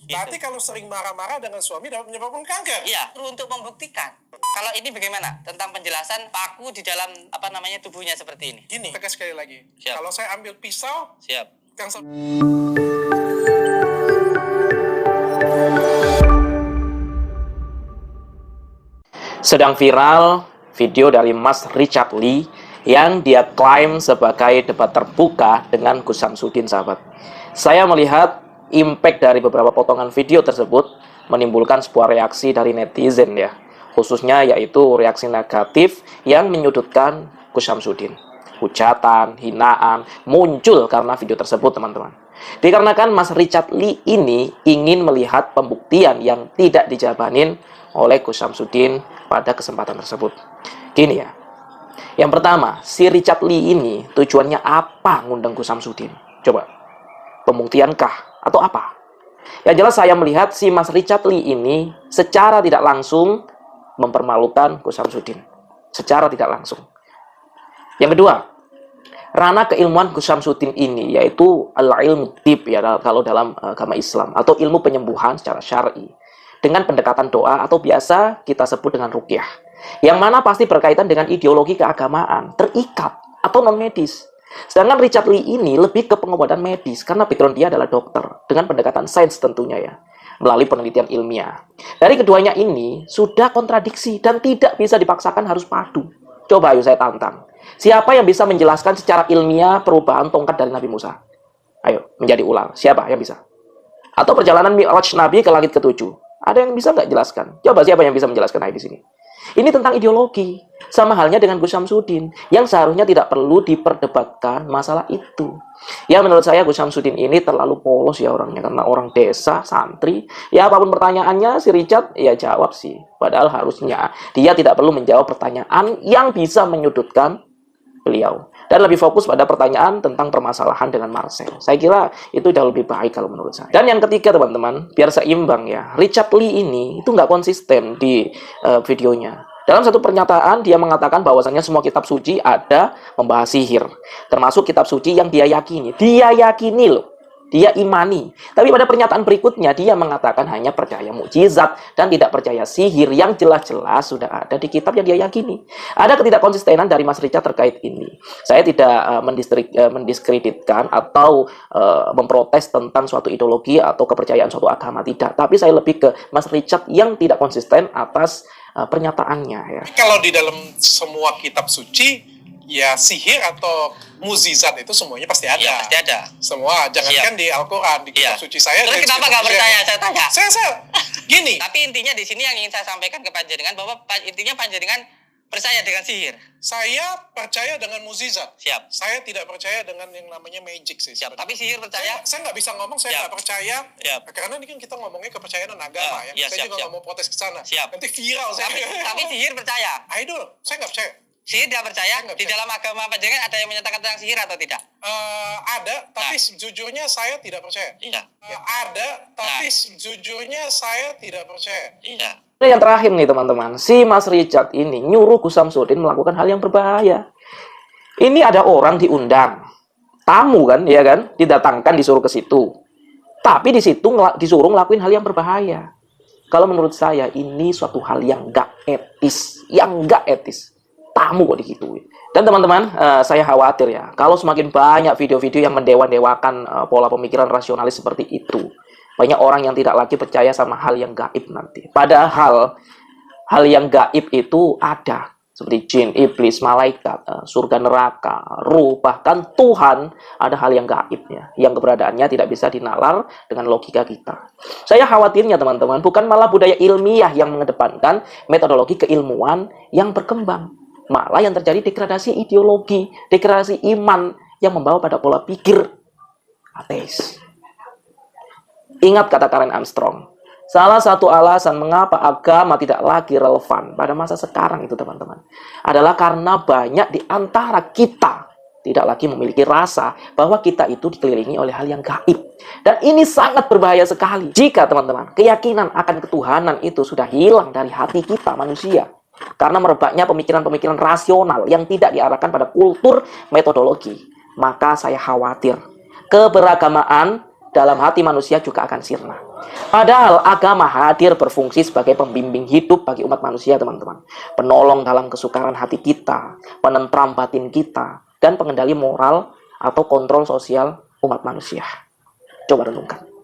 Berarti kalau sering marah-marah dengan suami dapat menyebabkan kanker? Iya, untuk membuktikan. Kalau ini bagaimana? Tentang penjelasan paku di dalam tubuhnya seperti ini. Gini, tegas sekali lagi. Siap. Kalau saya ambil pisau, Siap. Sedang viral video dari Mas Richard Lee yang dia klaim sebagai debat terbuka dengan Gus Samsudin, sahabat. Saya melihat impact dari beberapa potongan video tersebut menimbulkan sebuah reaksi dari netizen ya. Khususnya yaitu reaksi negatif yang menyudutkan Gus Samsudin. Hujatan, hinaan muncul karena video tersebut, teman-teman. Dikarenakan Mas Richard Lee ini ingin melihat pembuktian yang tidak dijabanin oleh Gus Samsudin pada kesempatan tersebut. Gini ya. Yang pertama, si Richard Lee ini tujuannya apa ngundang Gus Samsudin? Coba. Pembuktiankah atau apa? Yang jelas saya melihat si Mas Richard Lee ini secara tidak langsung mempermalukan Gus Samsudin. Secara tidak langsung. Yang kedua, ranah keilmuan Gus Samsudin ini yaitu al-ilmu tib ya kalau dalam agama Islam, atau ilmu penyembuhan secara syar'i dengan pendekatan doa atau biasa kita sebut dengan ruqyah, yang mana pasti berkaitan dengan ideologi keagamaan, terikat atau non medis. Sedangkan Richard Lee ini lebih ke pengobatan medis karena background dia adalah dokter dengan pendekatan sains tentunya ya, melalui penelitian ilmiah. Dari keduanya ini sudah kontradiksi dan tidak bisa dipaksakan harus padu. Coba ayo saya tantang. Siapa yang bisa menjelaskan secara ilmiah perubahan tongkat dari Nabi Musa? Ayo, menjadi ular. Siapa yang bisa? Atau perjalanan Mi'raj Nabi ke langit ke-7. Ada yang bisa nggak jelaskan? Coba siapa yang bisa menjelaskan di sini? Ini tentang ideologi. Sama halnya dengan Gus Samsudin, yang seharusnya tidak perlu diperdebatkan masalah itu. Ya menurut saya Gus Samsudin ini terlalu polos ya orangnya, karena orang desa, santri. Ya apapun pertanyaannya si Richard ya jawab sih. Padahal harusnya dia tidak perlu menjawab pertanyaan yang bisa menyudutkan beliau. Dan lebih fokus pada pertanyaan tentang permasalahan dengan Marcel. Saya kira itu jauh lebih baik kalau menurut saya. Dan yang ketiga teman-teman, biar seimbang ya, Richard Lee ini itu nggak konsisten di videonya. Dalam satu pernyataan dia mengatakan bahwasannya semua kitab suci ada membahas sihir. Termasuk kitab suci yang dia yakini. Dia yakini loh. Dia imani. Tapi pada pernyataan berikutnya dia mengatakan hanya percaya mukjizat dan tidak percaya sihir yang jelas-jelas sudah ada di kitab yang dia yakini. Ada ketidakkonsistenan dari Mas Richard terkait ini. Saya tidak mendiskreditkan atau memprotes tentang suatu ideologi atau kepercayaan suatu agama, tidak. Tapi saya lebih ke Mas Richard yang tidak konsisten atas pernyataannya ya. Kalau di dalam semua kitab suci ya sihir atau mukjizat itu semuanya pasti ada. Iya, pasti ada. Semua, jangankan di Al-Quran, di kitab suci saya. Terus kenapa nggak percaya? Saya tanya. Saya gini. Tapi intinya di sini yang ingin saya sampaikan ke panjenengan bahwa intinya panjenengan percaya dengan sihir. Saya percaya dengan mukjizat. Siap. Saya tidak percaya dengan yang namanya magic sih. Siap. Tapi sihir percaya? Saya nggak bisa ngomong saya nggak percaya. Siap. Karena ini kan kita ngomongnya kepercayaan dan agama ya. Saya juga nggak mau protes ke sana. Siap. Nanti viral saya. Tapi sihir percaya? Idol, saya nggak percaya. Sihir tidak percaya? Di dalam agama panjenengan ada yang menyatakan tentang sihir atau tidak? Ada, tapi sejujurnya saya tidak percaya. Iya. Ada, tapi sejujurnya saya tidak percaya. Iya. Yang terakhir nih teman-teman, si Mas Richard ini nyuruh Gus Samsudin melakukan hal yang berbahaya. Ini ada orang diundang, tamu kan, ya kan, didatangkan disuruh ke situ. Tapi di situ disuruh ngelakuin hal yang berbahaya. Kalau menurut saya ini suatu hal yang nggak etis, Tamu kok digituin. Dan teman-teman, saya khawatir ya, kalau semakin banyak video-video yang mendewa-dewakan pola pemikiran rasionalis seperti itu, banyak orang yang tidak lagi percaya sama hal yang gaib nanti. Padahal hal yang gaib itu ada, seperti jin, iblis, malaikat, surga, neraka, ruh, bahkan Tuhan. Ada hal yang gaibnya, yang keberadaannya tidak bisa dinalar dengan logika kita. Saya khawatirnya teman-teman, bukan malah budaya ilmiah yang mengedepankan metodologi keilmuan yang berkembang. Malah yang terjadi degradasi ideologi, degradasi iman yang membawa pada pola pikir ateis. Ingat kata Karen Armstrong, salah satu alasan mengapa agama tidak lagi relevan pada masa sekarang itu teman-teman, adalah karena banyak di antara kita tidak lagi memiliki rasa bahwa kita itu dikelilingi oleh hal yang gaib. Dan ini sangat berbahaya sekali jika teman-teman keyakinan akan ketuhanan itu sudah hilang dari hati kita manusia. Karena merebaknya pemikiran-pemikiran rasional yang tidak diarahkan pada kultur metodologi. Maka saya khawatir keberagamaan dalam hati manusia juga akan sirna. Padahal agama hadir berfungsi sebagai pembimbing hidup bagi umat manusia, teman-teman. Penolong dalam kesukaran hati kita, penentram batin kita, dan pengendali moral atau kontrol sosial umat manusia. Coba renungkan.